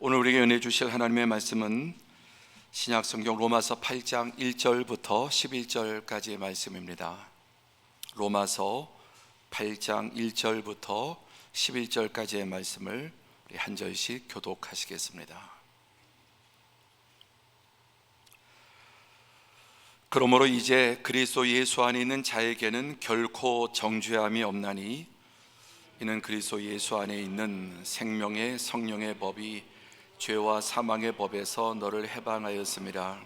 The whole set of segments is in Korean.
오늘 우리에게 은혜 주실 하나님의 말씀은 신약성경 로마서 8장 1절부터 11절까지의 말씀입니다. 로마서 8장 1절부터 11절까지의 말씀을 우리 한 절씩 교독하시겠습니다. 그러므로 이제 그리스도 예수 안에 있는 자에게는 결코 정죄함이 없나니 이는 그리스도 예수 안에 있는 생명의 성령의 법이 죄와 사망의 법에서 너를 해방하였습니다.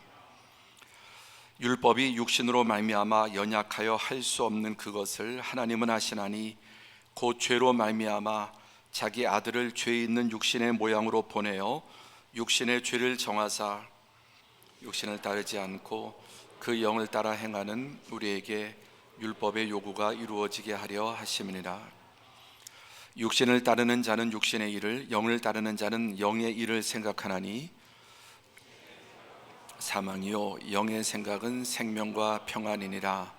율법이 육신으로 말미암아 연약하여 할 수 없는 그것을 하나님은 하시나니 곧 죄로 말미암아 자기 아들을 죄 있는 육신의 모양으로 보내어 육신의 죄를 정하사 육신을 따르지 않고 그 영을 따라 행하는 우리에게 율법의 요구가 이루어지게 하려 하심이니라. 육신을 따르는 자는 육신의 일을, 영을 따르는 자는 영의 일을 생각하나니 사망이요 영의 생각은 생명과 평안이니라.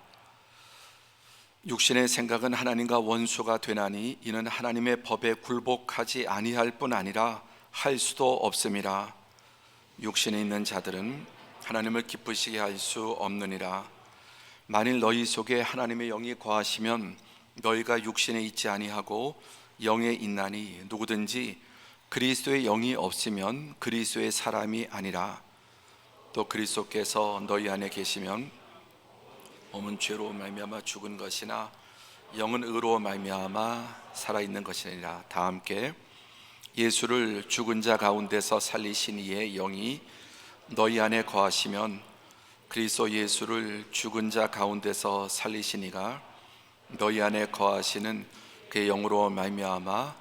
육신의 생각은 하나님과 원수가 되나니 이는 하나님의 법에 굴복하지 아니할 뿐 아니라 할 수도 없음이라. 육신에 있는 자들은 하나님을 기쁘시게 할 수 없느니라. 만일 너희 속에 하나님의 영이 거하시면 너희가 육신에 있지 아니하고 영에 있나니 누구든지 그리스도의 영이 없으면 그리스도의 사람이 아니라. 또 그리스도께서 너희 안에 계시면 몸은 죄로 말미암아 죽은 것이나 영은 의로 말미암아 살아있는 것이니라. 다 함께 예수를 죽은 자 가운데서 살리신 이의 영이 너희 안에 거하시면 그리스도 예수를 죽은 자 가운데서 살리신 이가 너희 안에 거하시는 그의 영으로 말미암아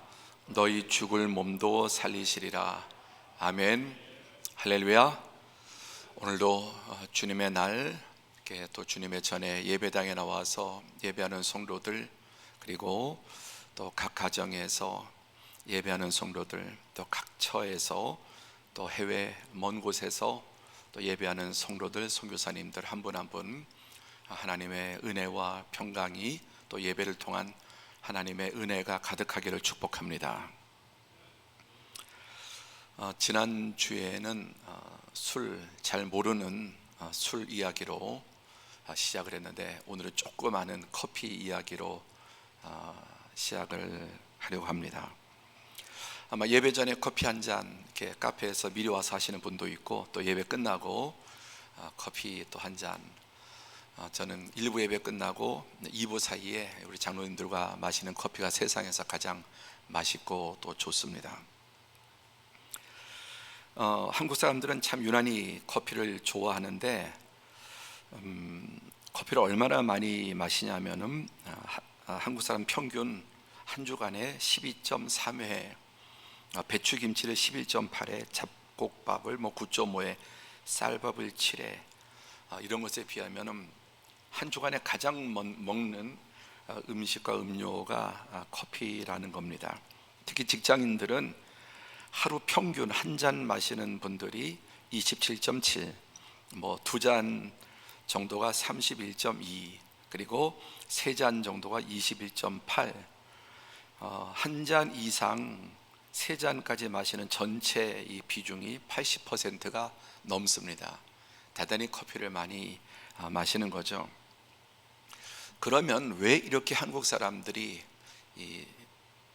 너희 죽을 몸도 살리시리라. 아멘. 할렐루야. 오늘도 주님의 날, 이렇게 또 주님의 전에 예배당에 나와서 예배하는 성도들, 그리고 또 각 가정에서 예배하는 성도들, 또 각 처에서 또 해외 먼 곳에서 또 예배하는 성도들, 선교사님들 한 분 한 분 하나님의 은혜와 평강이 또 예배를 통한 하나님의 은혜가 가득하기를 축복합니다. 지난 주에는 술 잘 모르는 술 이야기로 시작을 했는데 오늘은 조금 아는 커피 이야기로 시작을 하려고 합니다. 아마 예배 전에 커피 한 잔 이렇게 카페에서 미리 와서 하시는 분도 있고 또 예배 끝나고 커피 또 한 잔. 저는 1부 예배 끝나고 2부 사이에 우리 장로님들과 마시는 커피가 세상에서 가장 맛있고 또 좋습니다. 한국 사람들은 참 유난히 커피를 좋아하는데 커피를 얼마나 많이 마시냐면은 한국 사람 평균 한 주간에 12.3회, 배추김치를 11.8회, 잡곡밥을 9.5회, 쌀밥을 7회, 이런 것에 비하면은 한 주간에 가장 먹는 음식과 음료가 커피라는 겁니다. 특히 직장인들은 하루 평균 한 잔 마시는 분들이 27.7, 두 잔 정도가 31.2, 그리고 세 잔 정도가 21.8, 한 잔 이상 세 잔까지 마시는 전체 이 비중이 80%가 넘습니다. 대단히 커피를 많이 마시는 거죠. 그러면 왜 이렇게 한국 사람들이 이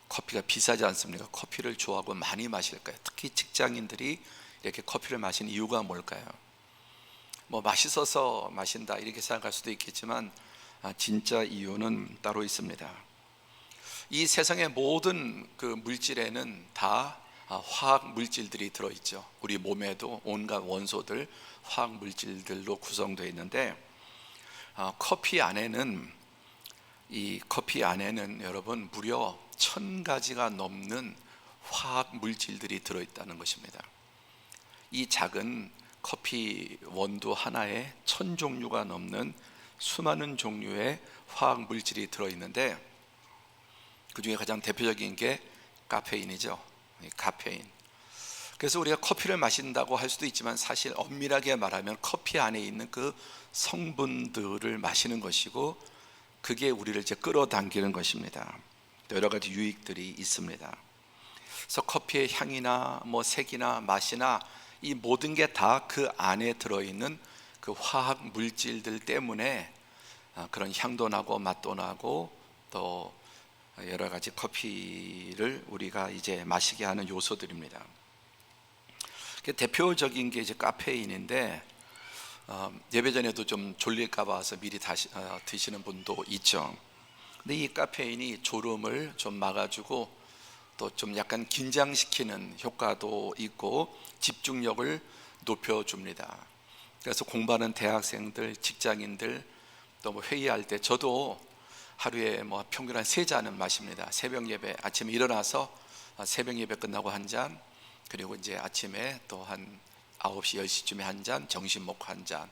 커피가 비싸지 않습니까? 커피를 좋아하고 많이 마실까요? 특히 직장인들이 이렇게 커피를 마시는 이유가 뭘까요? 맛있어서 마신다 이렇게 생각할 수도 있겠지만 진짜 이유는 따로 있습니다. 이 세상의 모든 그 물질에는 다 화학 물질들이 들어있죠. 우리 몸에도 온갖 원소들, 화학 물질들로 구성되어 있는데 커피 안에는 여러분 무려 1000가지가 넘는 화학 물질들이 들어있다는 것입니다. 이 작은 커피 원두 하나에 1000종류가 넘는 수많은 종류의 화학 물질이 들어있는데 그 중에 가장 대표적인 게 카페인이죠. 카페인. 그래서 우리가 커피를 마신다고 할 수도 있지만 사실 엄밀하게 말하면 커피 안에 있는 그 성분들을 마시는 것이고 그게 우리를 이제 끌어당기는 것입니다. 여러 가지 유익들이 있습니다. 그래서 커피의 향이나 뭐 색이나 맛이나 이 모든 게 다 그 안에 들어있는 그 화학 물질들 때문에 그런 향도 나고 맛도 나고 또 여러 가지 커피를 우리가 이제 마시게 하는 요소들입니다. 대표적인 게 이제 카페인인데 예배 전에도 좀 졸릴까 봐서 미리 드시는 분도 있죠. 근데 이 카페인이 졸음을 좀 막아주고 또 좀 약간 긴장시키는 효과도 있고 집중력을 높여줍니다. 그래서 공부하는 대학생들, 직장인들 또 뭐 회의할 때 저도 하루에 뭐 평균 한 3잔은 마십니다. 새벽 예배 아침에 일어나서 새벽 예배 끝나고 한 잔, 그리고 이제 아침에 또 한 9시, 10시쯤에 한 잔, 점심 먹고 한 잔.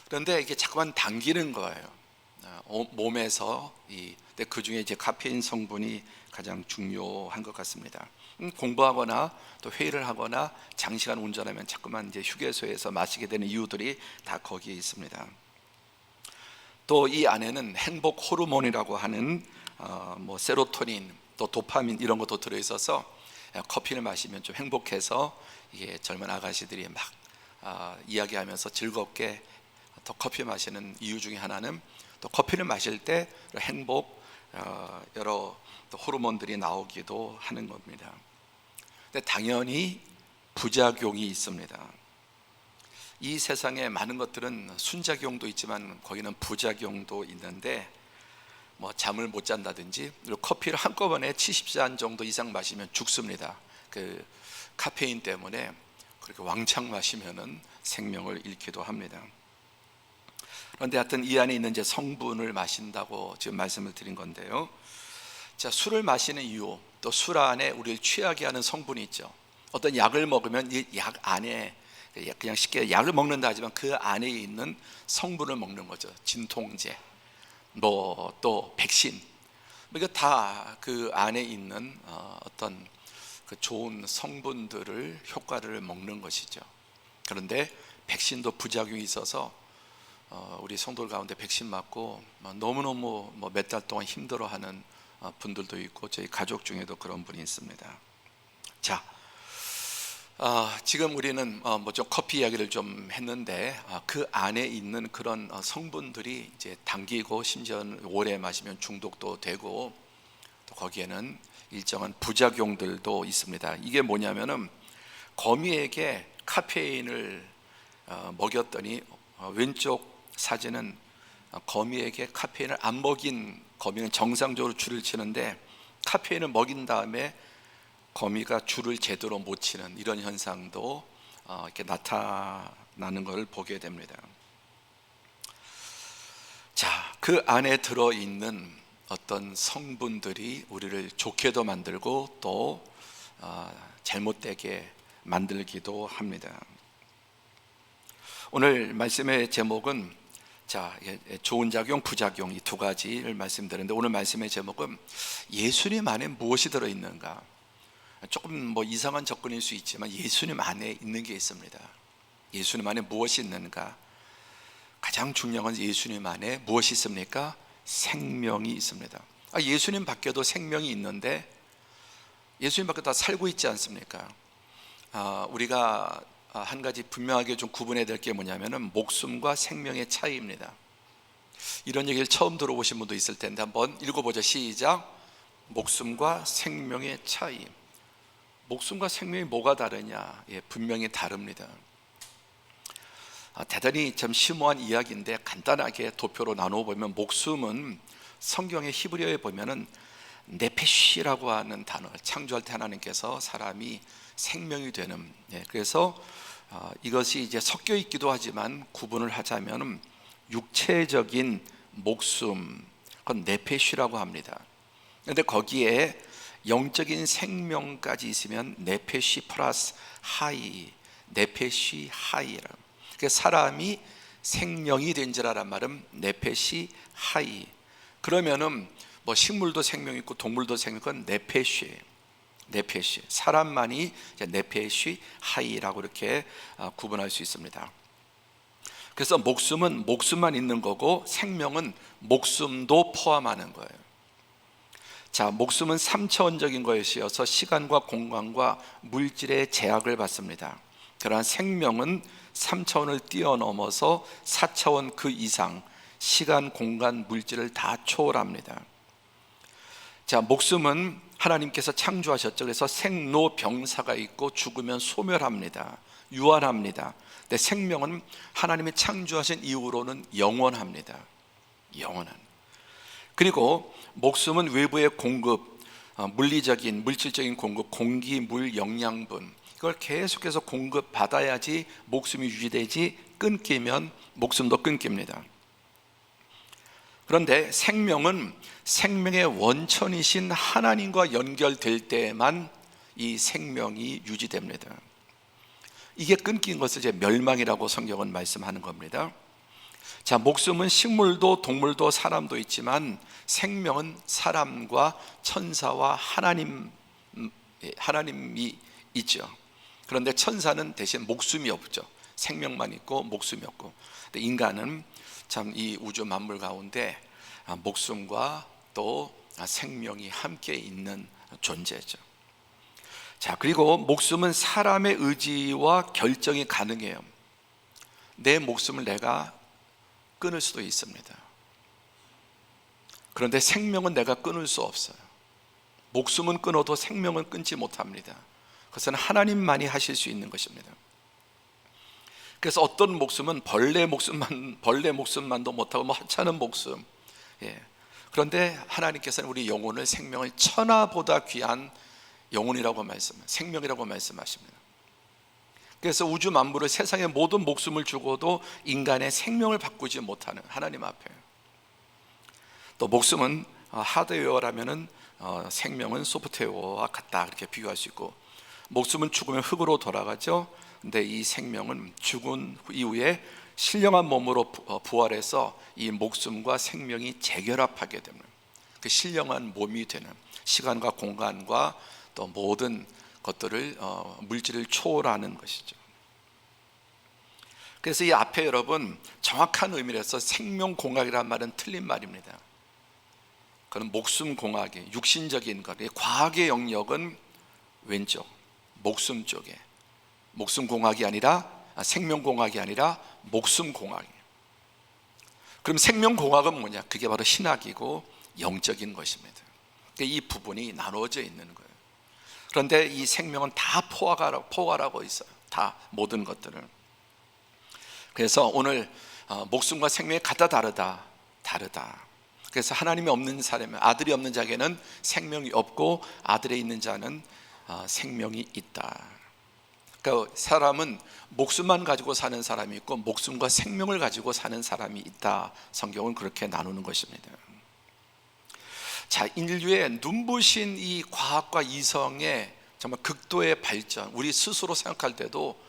그런데 이게 자꾸만 당기는 거예요. 몸에서 근데 그 중에 이제 카페인 성분이 가장 중요한 것 같습니다. 공부하거나 또 회의를 하거나 장시간 운전하면 자꾸만 이제 휴게소에서 마시게 되는 이유들이 다 거기에 있습니다. 또 이 안에는 행복 호르몬이라고 하는 뭐 세로토닌, 또 도파민 이런 것도 들어있어서 커피를 마시면 좀 행복해서 이게 젊은 아가씨들이 막 이야기하면서 즐겁게 또 커피 마시는 이유 중에 하나는 또 커피를 마실 때 행복 여러 또 호르몬들이 나오기도 하는 겁니다. 근데 당연히 부작용이 있습니다. 이 세상에 많은 것들은 순작용도 있지만 거기는 부작용도 있는데 뭐 잠을 못 잔다든지, 그리고 커피를 한꺼번에 70잔 정도 이상 마시면 죽습니다. 그 카페인 때문에 그렇게 왕창 마시면은 생명을 잃기도 합니다. 그런데 하여튼 이 안에 있는 이제 성분을 마신다고 지금 말씀을 드린 건데요. 자, 술을 마시는 이유, 또 술 안에 우리를 취하게 하는 성분이 있죠. 어떤 약을 먹으면 이 약 안에, 그냥 쉽게 약을 먹는다 하지만 그 안에 있는 성분을 먹는 거죠. 진통제, 뭐 또 백신, 이거 다 그 안에 있는 어떤 그 좋은 성분들을, 효과를 먹는 것이죠. 그런데 백신도 부작용이 있어서 우리 성도들 가운데 백신 맞고 너무너무 몇 달 동안 힘들어하는 분들도 있고 저희 가족 중에도 그런 분이 있습니다. 자, 지금 우리는 좀 커피 이야기를 좀 했는데 그 안에 있는 그런 성분들이 이제 당기고 심지어 오래 마시면 중독도 되고 또 거기에는 일정한 부작용들도 있습니다. 이게 뭐냐면은 거미에게 카페인을 먹였더니 왼쪽 사진은 거미에게 카페인을 안 먹인 거미는 정상적으로 줄을 치는데 카페인을 먹인 다음에 거미가 줄을 제대로 못 치는 이런 현상도 이렇게 나타나는 것을 보게 됩니다. 자, 그 안에 들어있는 어떤 성분들이 우리를 좋게도 만들고 또 잘못되게 만들기도 합니다. 오늘 말씀의 제목은 좋은 작용, 부작용 이 두 가지를 말씀드렸는데 오늘 말씀의 제목은 예수님 안에 무엇이 들어있는가. 조금 이상한 접근일 수 있지만 예수님 안에 있는 게 있습니다. 예수님 안에 무엇이 있는가? 가장 중요한 건 예수님 안에 무엇이 있습니까? 생명이 있습니다. 예수님 밖에도 생명이 있는데 예수님 밖에 다 살고 있지 않습니까? 우리가 한 가지 분명하게 좀 구분해야 될 게 뭐냐면은 목숨과 생명의 차이입니다. 이런 얘기를 처음 들어보신 분도 있을 텐데 한번 읽어보죠. 시작. 목숨과 생명의 차이. 목숨과 생명이 뭐가 다르냐? 분명히 다릅니다. 대단히 좀 심오한 이야기인데 간단하게 도표로 나누어 보면 목숨은 성경의 히브리어에 보면은 네페시라고 하는 단어, 창조할 때 하나님께서 사람이 생명이 되는, 그래서 이것이 이제 섞여 있기도 하지만 구분을 하자면 육체적인 목숨, 그건 네페시라고 합니다. 그런데 거기에 영적인 생명까지 있으면 네페시 플러스 하이, 네페시 하이라. 그래서 사람이 생명이 된지라란 말은 네페시 하이. 그러면은 식물도 생명 있고 동물도 생명 있고 네페시. 사람만이 네페시 하이라고 이렇게 구분할 수 있습니다. 그래서 목숨은 목숨만 있는 거고 생명은 목숨도 포함하는 거예요. 자, 목숨은 3차원적인 것이어서 시간과 공간과 물질의 제약을 받습니다. 그러나 생명은 3차원을 뛰어넘어서 4차원 그 이상 시간, 공간, 물질을 다 초월합니다. 자, 목숨은 하나님께서 창조하셨죠. 그래서 생로병사가 있고 죽으면 소멸합니다. 유한합니다. 근데 생명은 하나님이 창조하신 이후로는 영원합니다. 영원한. 그리고 목숨은 외부의 공급, 물리적인, 물질적인 공급, 공기, 물, 영양분, 이걸 계속해서 공급받아야지 목숨이 유지되지, 끊기면 목숨도 끊깁니다. 그런데 생명은 생명의 원천이신 하나님과 연결될 때에만 이 생명이 유지됩니다. 이게 끊긴 것을 이제 멸망이라고 성경은 말씀하는 겁니다. 자, 목숨은 식물도 동물도 사람도 있지만 생명은 사람과 천사와 하나님이 있죠. 그런데 천사는 대신 목숨이 없죠. 생명만 있고 목숨이 없고. 근데 인간은 참 이 우주 만물 가운데 목숨과 또 생명이 함께 있는 존재죠. 자, 그리고 목숨은 사람의 의지와 결정이 가능해요. 내 목숨을 내가 끊을 수도 있습니다. 그런데 생명은 내가 끊을 수 없어요. 목숨은 끊어도 생명은 끊지 못합니다. 그것은 하나님만이 하실 수 있는 것입니다. 그래서 어떤 목숨은 벌레 목숨만도 못하고 하찮은 목숨. 그런데 하나님께서는 우리 영혼을, 생명을 천하보다 귀한 영혼이라고 생명이라고 말씀하십니다. 그래서 우주 만물을, 세상의 모든 목숨을 주고도 인간의 생명을 바꾸지 못하는 하나님 앞에, 또 목숨은 하드웨어라면은 생명은 소프트웨어와 같다, 그렇게 비교할 수 있고, 목숨은 죽으면 흙으로 돌아가죠. 근데 이 생명은 죽은 이후에 신령한 몸으로 부활해서 이 목숨과 생명이 재결합하게 되는, 그 신령한 몸이 되는, 시간과 공간과 또 모든 것들을 물질을 초월하는 것이죠. 그래서 이 앞에 여러분 정확한 의미로서 생명공학이라는 말은 틀린 말입니다. 그건 목숨공학이 육신적인 것, 과학의 영역은 왼쪽 목숨 쪽에, 목숨공학이 아니라 생명공학이 아니라 목숨공학이에요. 그럼 생명공학은 뭐냐? 그게 바로 신학이고 영적인 것입니다. 이 부분이 나눠져 있는 거예요. 그런데 이 생명은 다 포괄하고 있어요. 다 모든 것들을. 그래서 오늘 목숨과 생명이 같다 다르다. 그래서 하나님이 없는 사람, 아들이 없는 자에게는 생명이 없고 아들에 있는 자는 생명이 있다. 그러니까 사람은 목숨만 가지고 사는 사람이 있고 목숨과 생명을 가지고 사는 사람이 있다. 성경은 그렇게 나누는 것입니다. 자, 인류의 눈부신 이 과학과 이성의 정말 극도의 발전, 우리 스스로 생각할 때도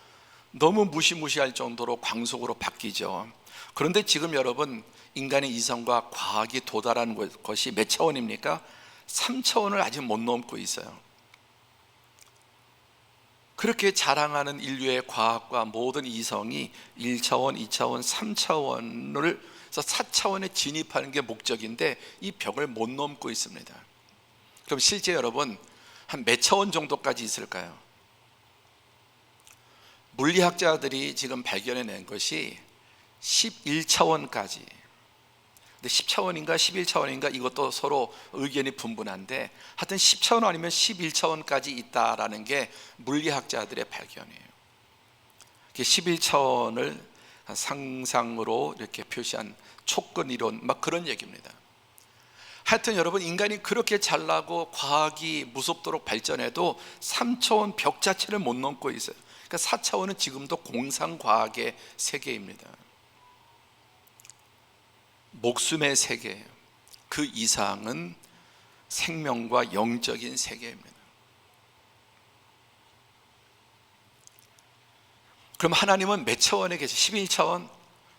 너무 무시무시할 정도로 광속으로 바뀌죠. 그런데 지금 여러분, 인간의 이성과 과학이 도달한 것이 몇 차원입니까? 3차원을 아직 못 넘고 있어요. 그렇게 자랑하는 인류의 과학과 모든 이성이 1차원, 2차원, 3차원을 4차원에 진입하는 게 목적인데 이 벽을 못 넘고 있습니다. 그럼 실제 여러분 한 몇 차원 정도까지 있을까요? 물리학자들이 지금 발견해낸 것이 11차원까지. 근데 10차원인가 11차원인가 이것도 서로 의견이 분분한데 하여튼 10차원 아니면 11차원까지 있다라는 게 물리학자들의 발견이에요. 11차원을 상상으로 이렇게 표시한 촉근 이론, 막 그런 얘기입니다. 하여튼 여러분, 인간이 그렇게 잘나고 과학이 무섭도록 발전해도 3차원 벽 자체를 못 넘고 있어요. 그러니까 4차원은 지금도 공상과학의 세계입니다. 목숨의 세계, 그 이상은 생명과 영적인 세계입니다. 그럼 하나님은 몇 차원에 계세요? 11차원?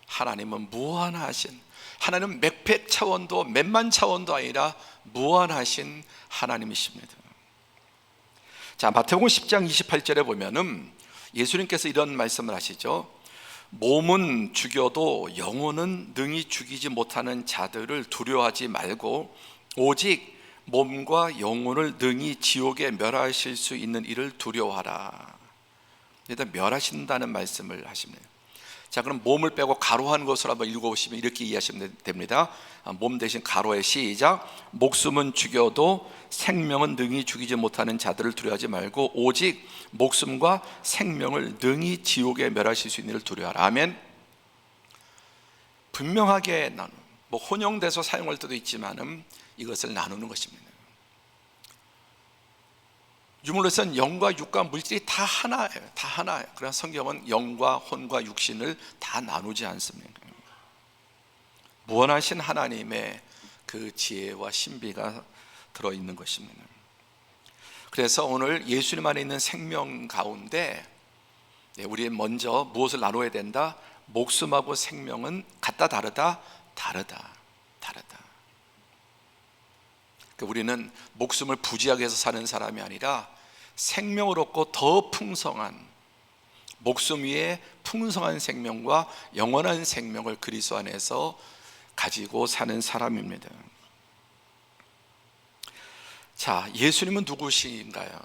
하나님은 무한하신, 하나님은 몇백 차원도 몇만 차원도 아니라 무한하신 하나님이십니다. 자, 마태복음 10장 28절에 보면은 예수님께서 이런 말씀을 하시죠. 몸은 죽여도 영혼은 능히 죽이지 못하는 자들을 두려워하지 말고 오직 몸과 영혼을 능히 지옥에 멸하실 수 있는 이를 두려워하라. 일단 멸하신다는 말씀을 하십니다. 자, 그럼 몸을 빼고 가로한 것으로 한번 읽어보시면 이렇게 이해하시면 됩니다. 몸 대신 가로에 시작. 목숨은 죽여도 생명은 능히 죽이지 못하는 자들을 두려워하지 말고 오직 목숨과 생명을 능히 지옥에 멸하실 수 있는 이를 두려워하라. 아멘. 분명하게 혼용돼서 사용할 때도 있지만은 이것을 나누는 것입니다. 유물로서는 영과 육과 물질이 다 하나예요. 다 하나예요. 그러나 성경은 영과 혼과 육신을 다 나누지 않습니다. 무한하신 하나님의 그 지혜와 신비가 들어있는 것입니다. 그래서 오늘 예수님 안에 있는 생명 가운데 우리 먼저 무엇을 나눠야 된다? 목숨하고 생명은 같다 다르다? 다르다. 우리는 목숨을 부지하게 해서 사는 사람이 아니라 생명을 얻고 더 풍성한 목숨 위에 풍성한 생명과 영원한 생명을 그리스도 안에서 가지고 사는 사람입니다. 자, 예수님은 누구신가요?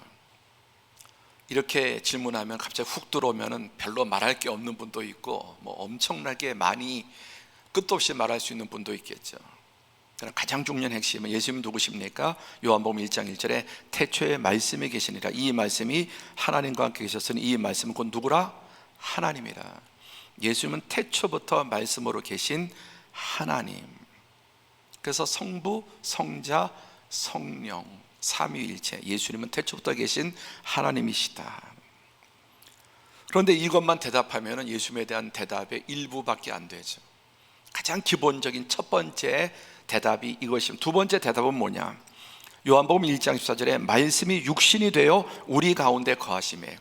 이렇게 질문하면 갑자기 훅 들어오면 별로 말할 게 없는 분도 있고 엄청나게 많이 끝도 없이 말할 수 있는 분도 있겠죠. 가장 중요한 핵심은 예수님은 누구십니까? 요한복음 1장 1절에 태초에 말씀이 계시니라. 이 말씀이 하나님과 함께 계셨으니 이 말씀은 곧 누구라? 하나님이라. 예수님은 태초부터 말씀으로 계신 하나님. 그래서 성부, 성자, 성령 삼위일체, 예수님은 태초부터 계신 하나님이시다. 그런데 이것만 대답하면 예수님에 대한 대답의 일부밖에 안 되죠. 가장 기본적인 첫 번째 대답이 이것입니다. 두 번째 대답은 뭐냐? 요한복음 1장 14절에 말씀이 육신이 되어 우리 가운데 거하시매.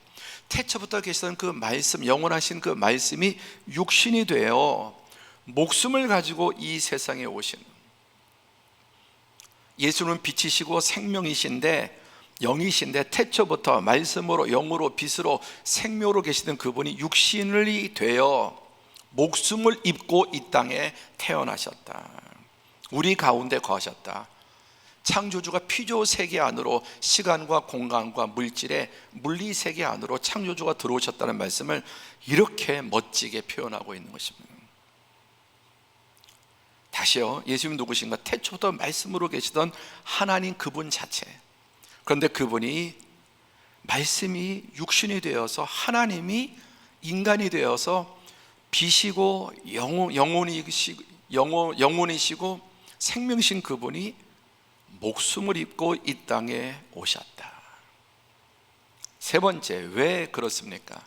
태초부터 계시던 그 말씀, 영원하신 그 말씀이 육신이 되어 목숨을 가지고 이 세상에 오신, 예수는 빛이시고 생명이신데 영이신데 태초부터 말씀으로 영으로 빛으로 생명으로 계시던 그분이 육신이 되어 목숨을 입고 이 땅에 태어나셨다. 우리 가운데 거하셨다. 창조주가 피조 세계 안으로 시간과 공간과 물질의 물리 세계 안으로 창조주가 들어오셨다는 말씀을 이렇게 멋지게 표현하고 있는 것입니다. 다시요, 예수님 누구신가? 태초부터 말씀으로 계시던 하나님 그분 자체. 그런데 그분이 말씀이 육신이 되어서 하나님이 인간이 되어서 빛이고 영혼이시고 생명이신 그분이 목숨을 입고 이 땅에 오셨다. 세 번째, 왜 그렇습니까?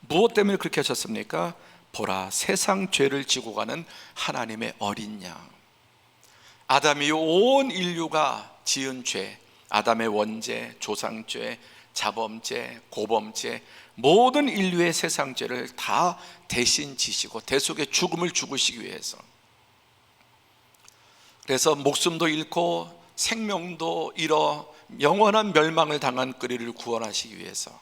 무엇 때문에 그렇게 하셨습니까? 보라, 세상 죄를 지고 가는 하나님의 어린 양. 아담이 온 인류가 지은 죄, 아담의 원죄, 조상죄, 자범죄, 고범죄, 모든 인류의 세상 죄를 다 대신 지시고 대속의 죽음을 죽으시기 위해서, 그래서 목숨도 잃고 생명도 잃어 영원한 멸망을 당한 그리를 구원하시기 위해서,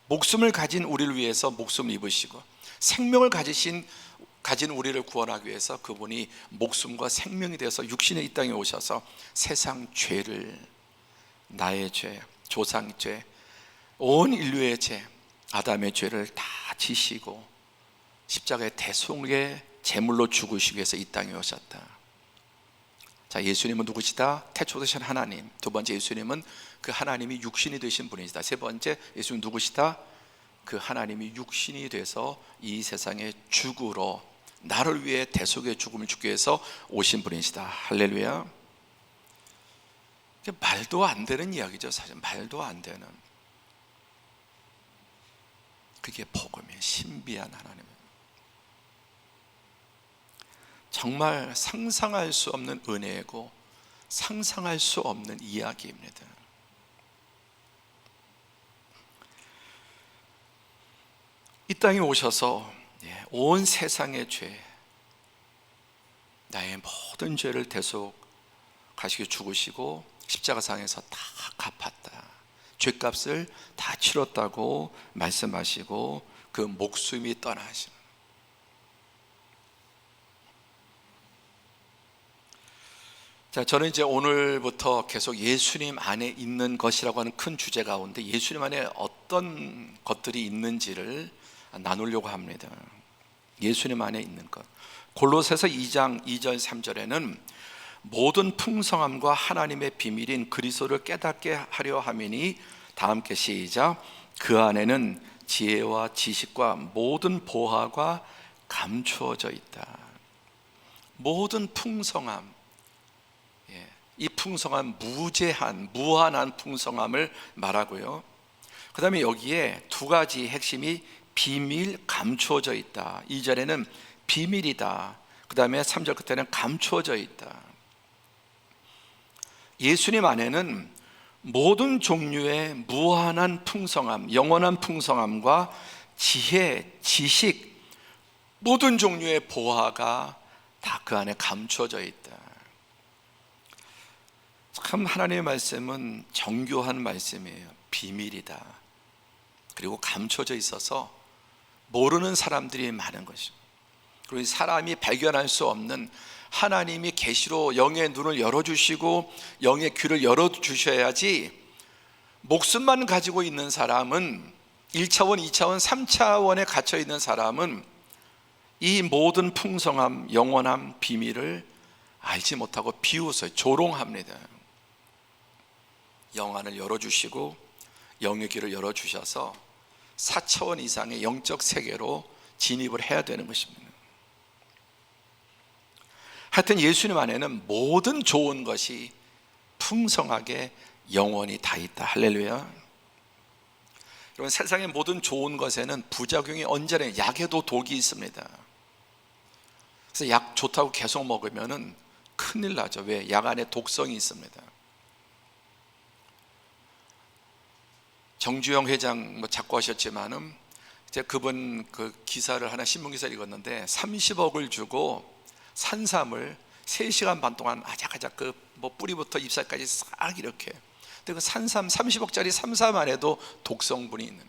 목숨을 가진 우리를 위해서 목숨을 입으시고 생명을 가진 우리를 구원하기 위해서 그분이 목숨과 생명이 되어서 육신의 이 땅에 오셔서 세상 죄를, 나의 죄, 조상 죄, 온 인류의 죄, 아담의 죄를 다 지시고 십자가의 대속의 제물로 죽으시기 위해서 이 땅에 오셨다. 자, 예수님은 누구시다? 태초부터 되신 하나님. 두 번째, 예수님은 그 하나님이 육신이 되신 분이시다. 세 번째, 예수님 누구시다? 그 하나님이 육신이 돼서 이 세상에 죽으러, 나를 위해 대속의 죽음을 죽기 위해서 오신 분이시다. 할렐루야. 말도 안 되는 이야기죠. 사실 말도 안 되는, 그게 복음이에요. 신비한 하나님. 정말 상상할 수 없는 은혜고 상상할 수 없는 이야기입니다. 이 땅에 오셔서 온 세상의 죄, 나의 모든 죄를 대속하시고 죽으시고 십자가상에서 다 갚았다, 죄값을 다 치렀다고 말씀하시고 그 목숨이 떠나시는, 자, 저는 이제 오늘부터 계속 예수님 안에 있는 것이라고 하는 큰 주제 가운데 예수님 안에 어떤 것들이 있는지를 나누려고 합니다. 예수님 안에 있는 것. 골로새서 2장 2절 3절에는 모든 풍성함과 하나님의 비밀인 그리스도를 깨닫게 하려 함이니, 다 함께 시작. 그 안에는 지혜와 지식과 모든 보화가 감추어져 있다. 모든 풍성함, 이 풍성한 무제한, 무한한 풍성함을 말하고요. 그 다음에 여기에 두 가지 핵심이 비밀, 감추어져 있다. 2절에는 비밀이다. 그 다음에 3절 끝에는 감추어져 있다. 예수님 안에는 모든 종류의 무한한 풍성함, 영원한 풍성함과 지혜, 지식, 모든 종류의 보화가 다 그 안에 감추어져 있다. 참 하나님의 말씀은 정교한 말씀이에요. 비밀이다. 그리고 감춰져 있어서 모르는 사람들이 많은 것이죠. 그리고 사람이 발견할 수 없는 하나님이 계시로 영의 눈을 열어주시고 영의 귀를 열어주셔야지, 목숨만 가지고 있는 사람은, 1차원, 2차원, 3차원에 갇혀있는 사람은 이 모든 풍성함, 영원함, 비밀을 알지 못하고 비웃어요. 조롱합니다. 영안을 열어주시고 영의 귀를 열어주셔서 4차원 이상의 영적 세계로 진입을 해야 되는 것입니다. 하여튼 예수님 안에는 모든 좋은 것이 풍성하게 영원히 다 있다. 할렐루야. 여러분, 세상의 모든 좋은 것에는 부작용이 언제나, 약에도 독이 있습니다. 그래서 약 좋다고 계속 먹으면 큰일 나죠. 왜? 약 안에 독성이 있습니다. 정주영 회장 작고하셨지만은 제가 그분 그 기사를 하나, 신문 기사를 읽었는데 30억을 주고 산삼을 3시간 반 동안 아작아작 그 뿌리부터 잎사까지 싹 이렇게. 근데 그 산삼 30억짜리 산삼 안에도 독성분이 있는,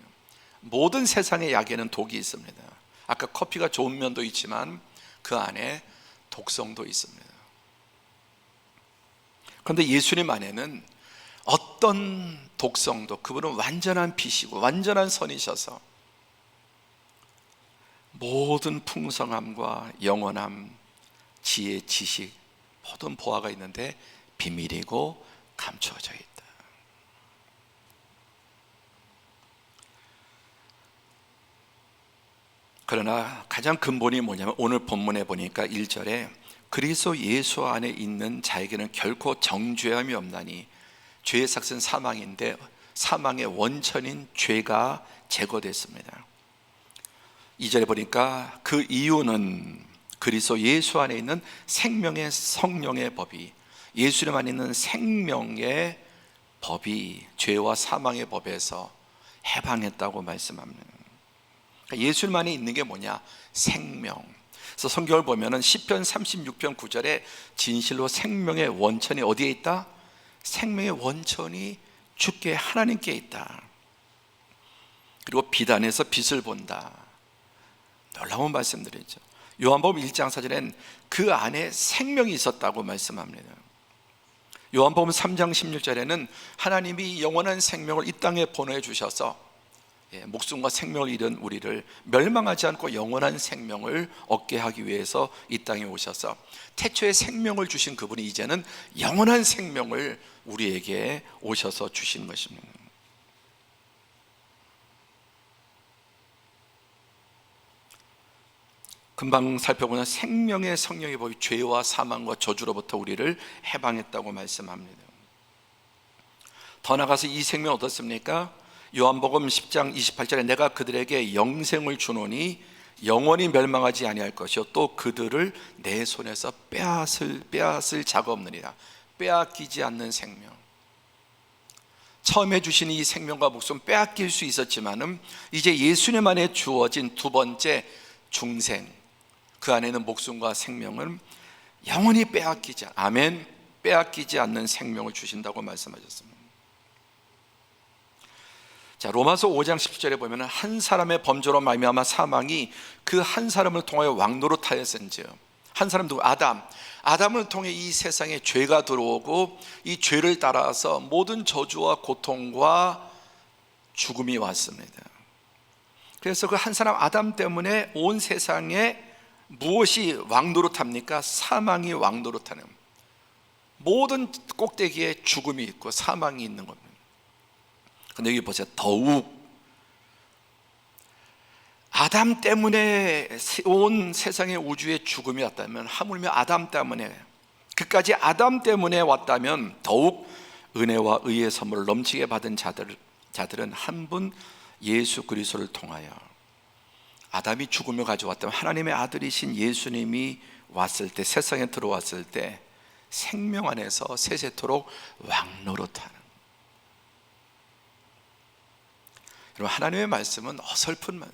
모든 세상의 약에는 독이 있습니다. 아까 커피가 좋은 면도 있지만 그 안에 독성도 있습니다. 그런데 예수님 안에는 어떤 독성도, 그분은 완전한 빛이고 완전한 선이셔서 모든 풍성함과 영원함, 지혜, 지식, 모든 보화가 있는데 비밀이고 감추어져 있다. 그러나 가장 근본이 뭐냐면, 오늘 본문에 보니까 1절에 그리스도 예수 안에 있는 자에게는 결코 정죄함이 없나니 죄의 삭은 사망인데 사망의 원천인 죄가 제거됐습니다. 2절에 보니까 그 이유는 그리스도 예수 안에 있는 생명의 성령의 법이, 예수님 안에 있는 생명의 법이 죄와 사망의 법에서 해방했다고 말씀합니다. 그러니까 예수님 안에 있는 게 뭐냐? 생명. 그래서 성경을 보면은 시편 36편 9절에 진실로 생명의 원천이 어디에 있다? 생명의 원천이 주께 하나님께 있다. 그리고 빛 안에서 빛을 본다. 놀라운 말씀들이죠. 요한복음 1장 4절엔 그 안에 생명이 있었다고 말씀합니다. 요한복음 3장 16절에는 하나님이 영원한 생명을 이 땅에 보내주셔서 목숨과 생명을 잃은 우리를 멸망하지 않고 영원한 생명을 얻게 하기 위해서 이 땅에 오셔서 태초에 생명을 주신 그분이 이제는 영원한 생명을 우리에게 오셔서 주신 것입니다. 금방 살펴보면 생명의 성령의 법이 죄와 사망과 저주로부터 우리를 해방했다고 말씀합니다. 더 나아가서 이 생명은 어떻습니까? 요한복음 10장 28절에 내가 그들에게 영생을 주노니 영원히 멸망하지 아니할 것이요 또 그들을 내 손에서 빼앗을 자가 없느니라. 빼앗기지 않는 생명. 처음에 주신 이 생명과 목숨 빼앗길 수 있었지만은 이제 예수님 안에 주어진 두 번째 중생, 그 안에는 목숨과 생명은 영원히 빼앗기지 않는 생명을 주신다고 말씀하셨습니다. 자, 로마서 5장 17절에 보면 한 사람의 범죄로 말미암아 사망이 그 한 사람을 통하여 왕노릇하였은즉, 한 사람 누구? 아담을 통해 이 세상에 죄가 들어오고 이 죄를 따라서 모든 저주와 고통과 죽음이 왔습니다. 그래서 그 한 사람 아담 때문에 온 세상에 무엇이 왕노릇합니까? 사망이 왕노릇하는, 모든 꼭대기에 죽음이 있고 사망이 있는 겁니다. 근데 여기 보세요. 더욱 아담 때문에 온 세상의 우주에 죽음이 왔다면, 하물며 아담 때문에, 그까지 아담 때문에 왔다면 더욱 은혜와 의의 선물을 넘치게 받은 자들은 한 분 예수 그리스도를 통하여, 아담이 죽음을 가져왔다면 하나님의 아들이신 예수님이 왔을 때, 세상에 들어왔을 때 생명 안에서 세세토록 왕노릇하는. 여러분, 하나님의 말씀은 어설픈 말,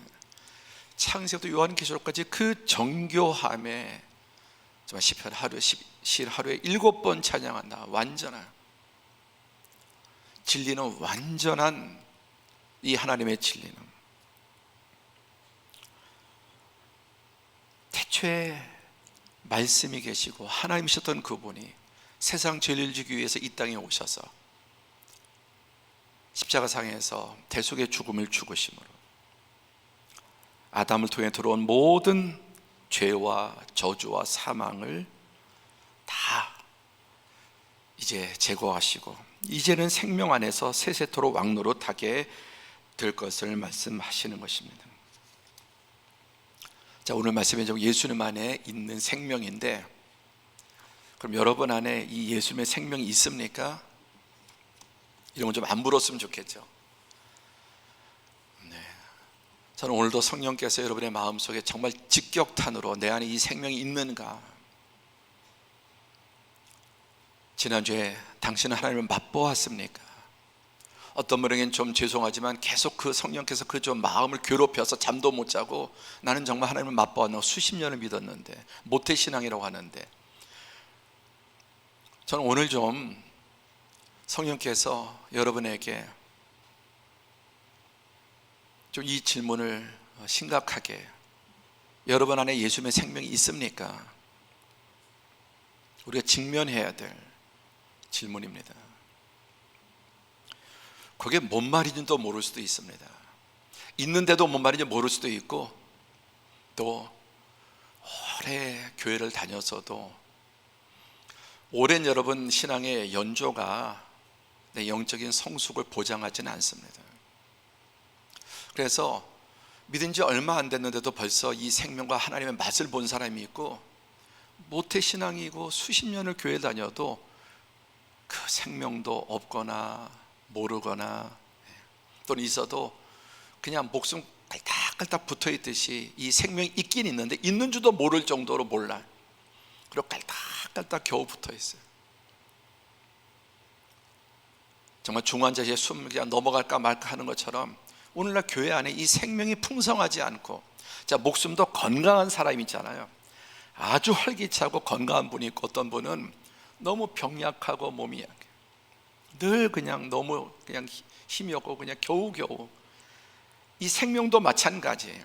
창세부터 요한계시록까지 그 정교함에 정말 시편 하루에 7번 찬양한다. 완전한, 진리는 완전한 이 하나님의 진리는 태초에 말씀이 계시고 하나님이셨던 그분이 세상 죄를 지기 위해서 이 땅에 오셔서 십자가상에서 대속의 죽음을 죽으심으로 아담을 통해 들어온 모든 죄와 저주와 사망을 다 이제 제거하시고 이제는 생명 안에서 세세토록 왕노릇하게 될 것을 말씀하시는 것입니다. 자, 오늘 말씀은 예수님 안에 있는 생명인데, 그럼 여러분 안에 이 예수님의 생명이 있습니까? 이런 건 좀 안 물었으면 좋겠죠. 네. 저는 오늘도 성령께서 여러분의 마음속에 정말 직격탄으로 내 안에 이 생명이 있는가, 지난주에 당신은 하나님을 맛보았습니까? 어떤 분에게는 좀 죄송하지만 계속 그 성령께서 그 좀 마음을 괴롭혀서 잠도 못 자고, 나는 정말 하나님을 맛보았나, 수십 년을 믿었는데, 모태신앙이라고 하는데, 저는 오늘 좀 성령께서 여러분에게 좀 이 질문을 심각하게, 여러분 안에 예수님의 생명이 있습니까? 우리가 직면해야 될 질문입니다. 그게 뭔 말인지도 모를 수도 있습니다. 있는데도 뭔 말인지 모를 수도 있고, 또 오래 교회를 다녀서도 오랜 여러분 신앙의 연조가 내 영적인 성숙을 보장하지는 않습니다. 그래서 믿은 지 얼마 안 됐는데도 벌써 이 생명과 하나님의 맛을 본 사람이 있고, 모태신앙이고 수십 년을 교회 다녀도 그 생명도 없거나 모르거나, 또는 있어도 그냥 목숨 깔딱깔딱 붙어있듯이 이 생명이 있긴 있는데 있는 줄도 모를 정도로 몰라. 그리고 깔딱깔딱 겨우 붙어있어요. 정말 중환자실에 숨 그냥 넘어갈까 말까 하는 것처럼 오늘날 교회 안에 이 생명이 풍성하지 않고, 자, 목숨도 건강한 사람이 있잖아요. 아주 활기차고 건강한 분이 있고, 어떤 분은 너무 병약하고 몸이 약해, 늘 그냥 너무 그냥 힘이 없고 그냥 겨우겨우. 이 생명도 마찬가지예요.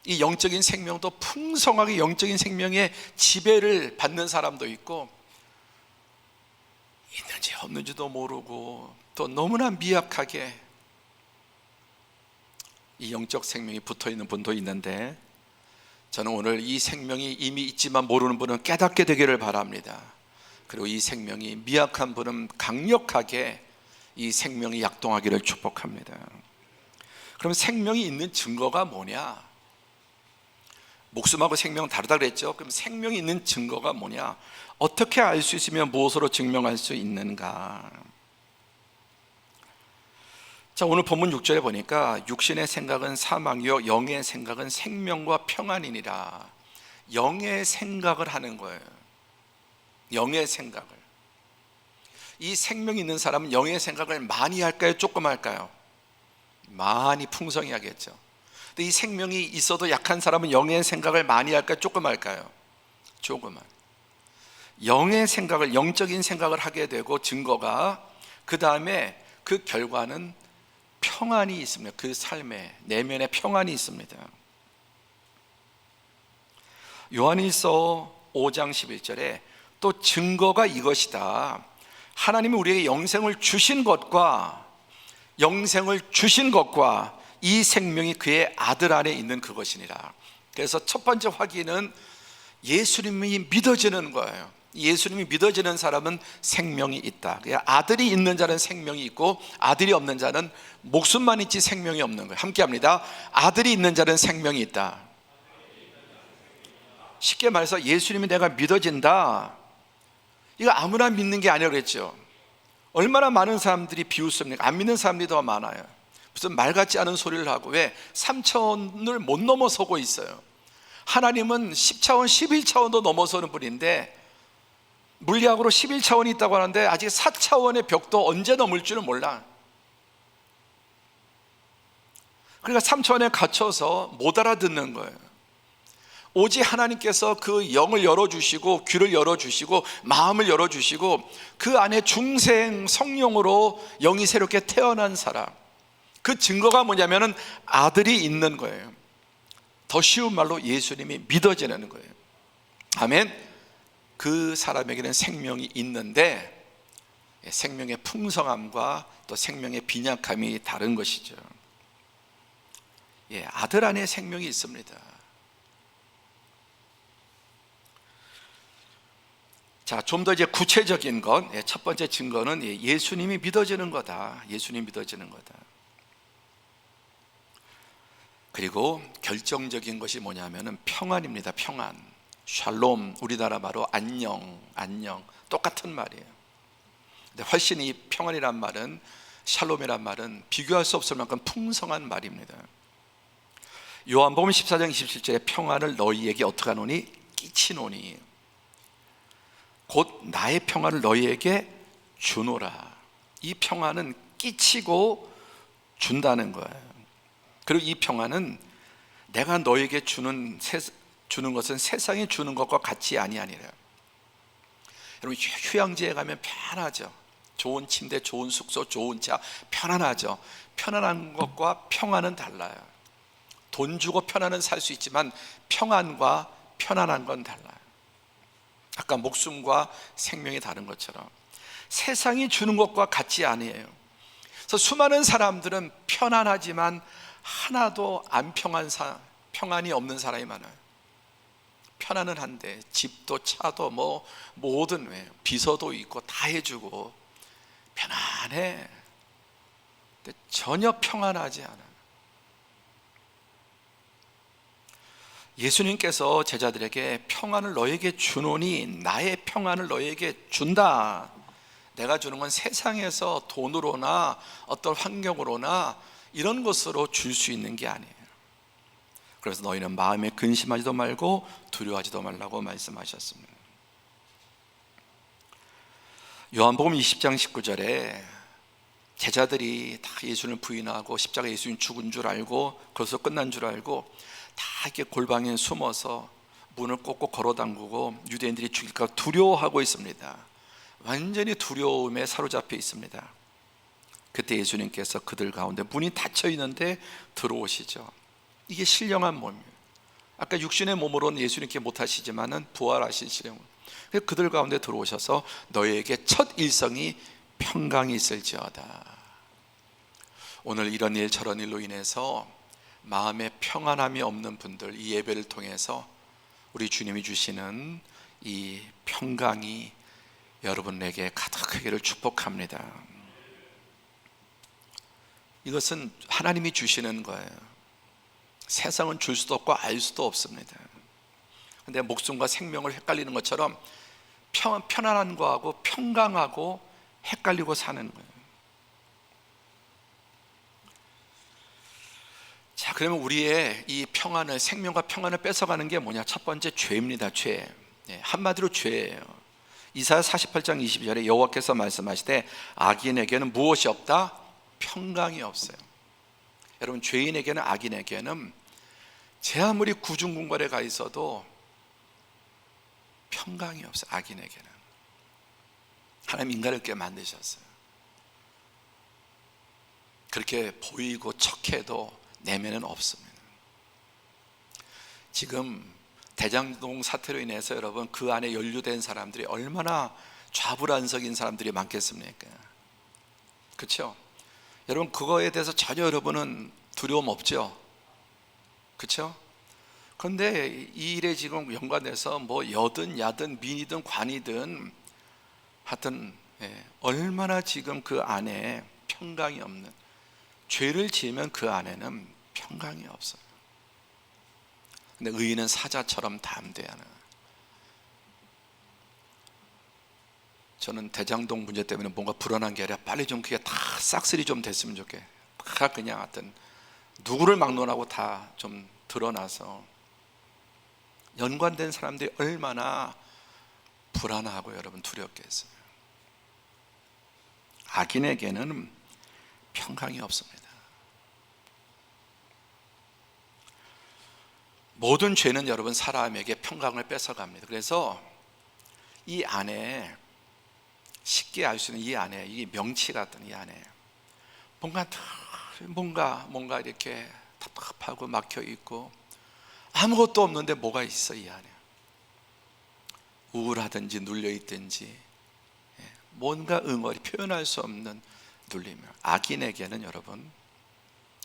이 영적인 생명도 풍성하게 영적인 생명의 지배를 받는 사람도 있고, 있는지 없는지도 모르고 또 너무나 미약하게 이 영적 생명이 붙어있는 분도 있는데, 저는 오늘 이 생명이 이미 있지만 모르는 분은 깨닫게 되기를 바랍니다. 그리고 이 생명이 미약한 분은 강력하게 이 생명이 약동하기를 축복합니다. 그럼 생명이 있는 증거가 뭐냐? 목숨하고 생명은 다르다 그랬죠. 그럼 생명이 있는 증거가 뭐냐? 어떻게 알 수 있으며 무엇으로 증명할 수 있는가? 자, 오늘 본문 6절에 보니까 육신의 생각은 사망이요 영의 생각은 생명과 평안이니라. 영의 생각을 하는 거예요. 영의 생각을. 이 생명이 있는 사람은 영의 생각을 많이 할까요? 조금 할까요? 많이 풍성히 하겠죠. 근데 이 생명이 있어도 약한 사람은 영의 생각을 많이 할까요? 조금 할까요? 조금만. 영의 생각을, 영적인 생각을 하게 되고, 증거가, 그 다음에 그 결과는 평안이 있습니다. 그 삶에 내면에 평안이 있습니다. 요한일서 5장 11절에 또 증거가 이것이다. 하나님이 우리에게 영생을 주신 것과 이 생명이 그의 아들 안에 있는 그것이니라. 그래서 첫 번째 확인은 예수님이 믿어지는 거예요. 예수님이 믿어지는 사람은 생명이 있다. 아들이 있는 자는 생명이 있고 아들이 없는 자는 목숨만 있지 생명이 없는 거예요. 함께 합니다. 아들이 있는 자는 생명이 있다. 쉽게 말해서 예수님이 내가 믿어진다, 이거 아무나 믿는 게 아니라고 그랬죠. 얼마나 많은 사람들이 비웃습니까? 안 믿는 사람들이 더 많아요. 무슨 말 같지 않은 소리를 하고 왜 3차원을 못 넘어서고 있어요. 하나님은 10차원, 11차원도 넘어서는 분인데 물리학으로 11차원이 있다고 하는데 아직 4차원의 벽도 언제 넘을 줄은 몰라. 그러니까 3차원에 갇혀서 못 알아듣는 거예요. 오직 하나님께서 그 영을 열어주시고 귀를 열어주시고 마음을 열어주시고 그 안에 중생 성령으로 영이 새롭게 태어난 사람, 그 증거가 뭐냐면은 아들이 있는 거예요. 더 쉬운 말로 예수님이 믿어지는 거예요. 아멘. 그 사람에게는 생명이 있는데 생명의 풍성함과 또 생명의 빈약함이 다른 것이죠. 아들 안에 생명이 있습니다. 자, 좀 더 이제 구체적인 건, 첫 번째 증거는 예수님이 믿어지는 거다. 예수님이 믿어지는 거다. 그리고 결정적인 것이 뭐냐면은 평안입니다. 평안. 샬롬, 우리나라 말로 안녕, 안녕. 똑같은 말이에요. 근데 훨씬 이 평안이란 말은, 샬롬이란 말은 비교할 수 없을 만큼 풍성한 말입니다. 요한복음 14장 27절에 평안을 너희에게 어떻게 하노니? 끼치노니. 곧 나의 평안을 너희에게 주노라. 이 평안은 끼치고 준다는 거예요. 그리고 이 평안은 내가 너에게 주는 것은 세상이 주는 것과 같이 아니하니라. 여러분, 휴양지에 가면 편하죠. 좋은 침대, 좋은 숙소, 좋은 차, 편안하죠. 편안한 것과 평안은 달라요. 돈 주고 편안은 살 수 있지만 평안과 편안한 건 달라요. 아까 목숨과 생명이 다른 것처럼 세상이 주는 것과 같지 아니에요. 그래서 수많은 사람들은 편안하지만 하나도 안 평안이 없는 사람이 많아요. 편안은 한데 집도 차도 뭐 모든 비서도 있고 다 해주고 편안해. 근데 전혀 평안하지 않아요. 예수님께서 제자들에게 평안을 너에게 주노니 나의 평안을 너에게 준다. 내가 주는 건 세상에서 돈으로나 어떤 환경으로나 이런 것으로 줄 수 있는 게 아니에요. 그래서 너희는 마음에 근심하지도 말고 두려워하지도 말라고 말씀하셨습니다. 요한복음 20장 19절에 제자들이 다 예수를 부인하고 십자가 예수님 죽은 줄 알고 그래서 끝난 줄 알고 다 이렇게 골방에 숨어서 문을 꼭꼭 걸어 담그고 유대인들이 죽일까 두려워하고 있습니다. 완전히 두려움에 사로잡혀 있습니다. 그때 예수님께서 그들 가운데 문이 닫혀 있는데 들어오시죠. 이게 신령한 몸이에요. 아까 육신의 몸으로는 예수님께 못하시지만은 부활하신 신령으로 그들 가운데 들어오셔서 너희에게 첫 일성이 평강이 있을지어다. 오늘 이런 일 저런 일로 인해서 마음에 평안함이 없는 분들, 이 예배를 통해서 우리 주님이 주시는 이 평강이 여러분에게 가득하기를 축복합니다. 이것은 하나님이 주시는 거예요. 세상은 줄 수도 없고 알 수도 없습니다. 근데 목숨과 생명을 헷갈리는 것처럼 편안한 거하고 평강하고 헷갈리고 사는 거예요. 자, 그러면 우리의 이 평안을, 생명과 평안을 뺏어가는 게 뭐냐? 첫 번째 죄입니다. 죄. 한마디로 죄예요. 이사야 48장 22절에 여호와께서 말씀하시되 악인에게는 무엇이 없다? 평강이 없어요. 여러분, 죄인에게는, 악인에게는 제 아무리 구중궁궐에 가 있어도 평강이 없어요. 악인에게는. 하나님 인간을 그렇게 만드셨어요. 그렇게 보이고 척해도 내면은 없습니다. 지금 대장동 사태로 인해서 여러분 그 안에 연루된 사람들이 얼마나 좌불안석인 사람들이 많겠습니까? 그렇죠? 여러분 그거에 대해서 전혀 여러분은 두려움 없죠? 그렇죠? 그런데 이 일에 지금 연관돼서 뭐 여든 야든 민이든 관이든 하여튼 얼마나 지금 그 안에 평강이 없는, 죄를 지으면 그 안에는 평강이 없어요. 근데 의인은 사자처럼 담대하는. 저는 대장동 문제 때문에 뭔가 불안한 게 아니라 빨리 좀 그게 다 싹쓸이 좀 됐으면 좋겠어요. 다 그냥 하여튼 누구를 막론하고 다 좀 드러나서 연관된 사람들이 얼마나 불안하고 여러분 두렵겠어요. 악인에게는 평강이 없습니다. 모든 죄는 여러분 사람에게 평강을 뺏어갑니다. 그래서 이 안에 쉽게 알 수 있는 이 안에, 이 명치 같은 이 안에 뭔가 이렇게 답답하고 막혀 있고 아무것도 없는데 뭐가 있어. 이 안에 우울하든지 눌려 있든지 뭔가 응어리 표현할 수 없는 눌림. 악인에게는 여러분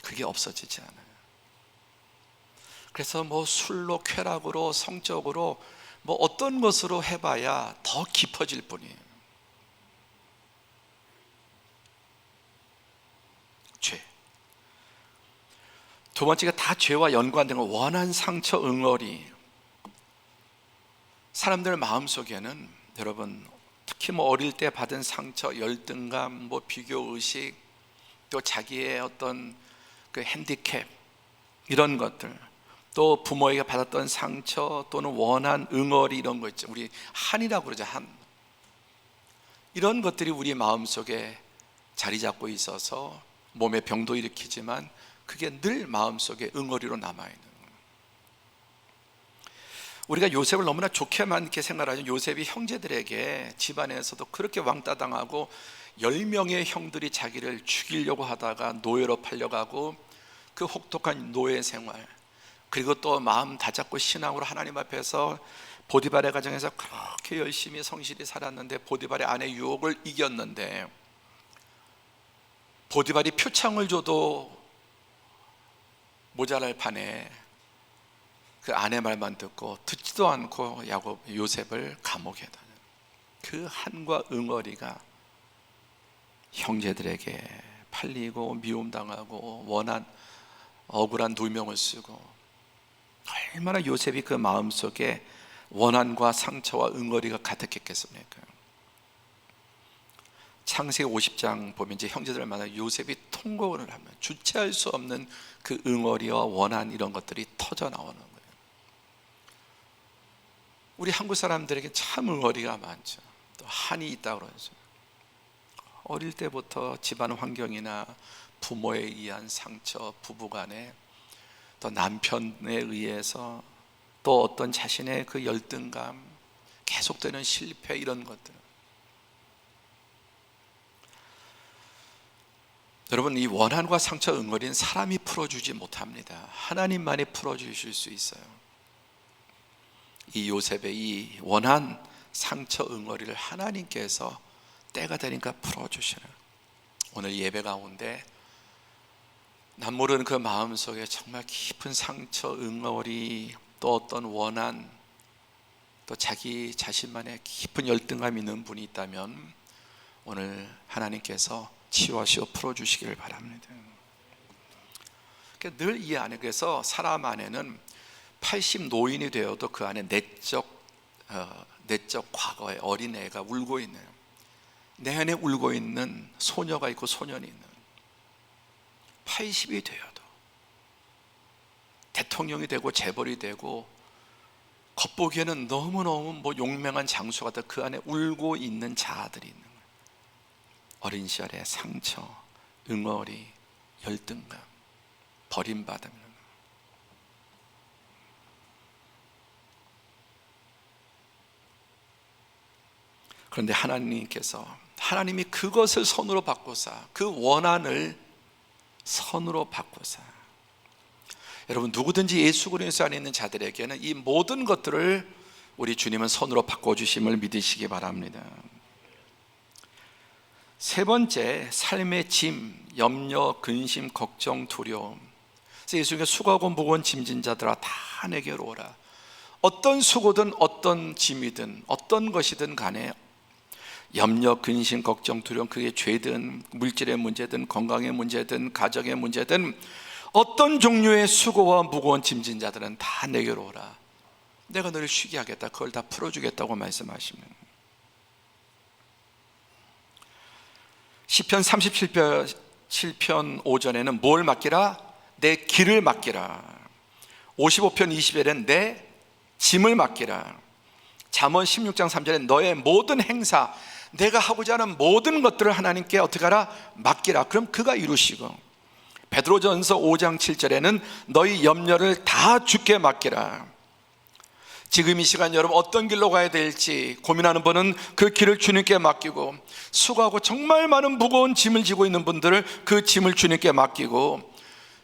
그게 없어지지 않아요. 그래서 뭐 술로, 쾌락으로, 성적으로 뭐 어떤 것으로 해봐야 더 깊어질 뿐이에요. 죄. 두 번째가 다 죄와 연관된 건 원한 상처, 응어리. 사람들 마음속에는 여러분 특히 뭐 어릴 때 받은 상처, 열등감, 뭐 비교의식, 또 자기의 어떤 그 핸디캡, 이런 것들, 또 부모에게 받았던 상처 또는 원한 응어리, 이런 거 있죠. 우리 한이라고 그러죠. 한. 이런 것들이 우리 마음속에 자리 잡고 있어서 몸에 병도 일으키지만 그게 늘 마음속에 응어리로 남아있는 거예요. 우리가 요셉을 너무나 좋게만 이렇게 생각하죠. 요셉이 형제들에게 집안에서도 그렇게 왕따 당하고 10명의 형들이 자기를 죽이려고 하다가 노예로 팔려가고 그 혹독한 노예 생활, 그리고 또 마음 다잡고 신앙으로 하나님 앞에서 보디발의 가정에서 그렇게 열심히 성실히 살았는데 보디발의 아내 유혹을 이겼는데 보디발이 표창을 줘도 모자랄 판에 그 아내 말만 듣고 듣지도 않고 요셉을 감옥에 다녀. 그 한과 응어리가 형제들에게 팔리고 미움당하고 원한 억울한 누명을 쓰고, 얼마나 요셉이 그 마음속에 원한과 상처와 응어리가 가득했겠습니까? 창세기 50장 보면 이제 형제들을 만나 요셉이 통곡을 하면 주체할 수 없는 그 응어리와 원한, 이런 것들이 터져 나오는 거예요. 우리 한국 사람들에게 참 응어리가 많죠. 또 한이 있다고 그러죠. 어릴 때부터 집안 환경이나 부모에 의한 상처, 부부간에, 또 남편에 의해서, 또 어떤 자신의 그 열등감, 계속되는 실패, 이런 것들. 여러분, 이 원한과 상처, 응어리는 사람이 풀어주지 못합니다. 하나님만이 풀어주실 수 있어요. 이 요셉의 이 원한, 상처, 응어리를 하나님께서 때가 되니까 풀어주시는, 오늘 예배 가운데 남모르는 그 마음속에 정말 깊은 상처, 응어리, 또 어떤 원한, 또 자기 자신만의 깊은 열등감이 있는 분이 있다면 오늘 하나님께서 치유하시고 풀어주시기를 바랍니다. 늘 이 안에, 그래서 사람 안에는 80 노인이 되어도 그 안에 내적 과거의 어린애가 울고 있는, 내 안에 울고 있는 소녀가 있고 소년이 있는, 80이 되어도 대통령이 되고 재벌이 되고 겉보기에는 너무너무 뭐 용맹한 장수 같아 그 안에 울고 있는 자아들이 있는 거예요. 어린 시절의 상처, 응어리, 열등감, 버림받음. 그런데 하나님이 그것을 선으로 바꾸사, 그 원한을 선으로 바꾸사 여러분, 누구든지 예수 그리스도 안에 있는 자들에게는 이 모든 것들을 우리 주님은 선으로 바꿔주심을 믿으시기 바랍니다. 세 번째, 삶의 짐, 염려, 근심, 걱정, 두려움. 그래서 예수님께 수고하고 무거운 짐진 자들아 다 내게로 오라. 어떤 수고든 어떤 짐이든 어떤 것이든 간에 염려, 근심, 걱정, 두려움, 그게 죄든 물질의 문제든 건강의 문제든 가정의 문제든 어떤 종류의 수고와 무거운 짐진 자들은 다 내게로 오라. 내가 너를 쉬게 하겠다. 그걸 다 풀어주겠다고 말씀하시면, 시편 37편 5절에는 뭘 맡기라? 내 길을 맡기라. 55편 20절에는 내 짐을 맡기라. 잠언 16장 3절에 너의 모든 행사, 내가 하고자 하는 모든 것들을 하나님께 어떻게 하라? 맡기라. 그럼 그가 이루시고, 베드로전서 5장 7절에는 너희 염려를 다 주께 맡기라. 지금 이 시간 여러분 어떤 길로 가야 될지 고민하는 분은 그 길을 주님께 맡기고, 수고하고 정말 많은 무거운 짐을 지고 있는 분들을 그 짐을 주님께 맡기고,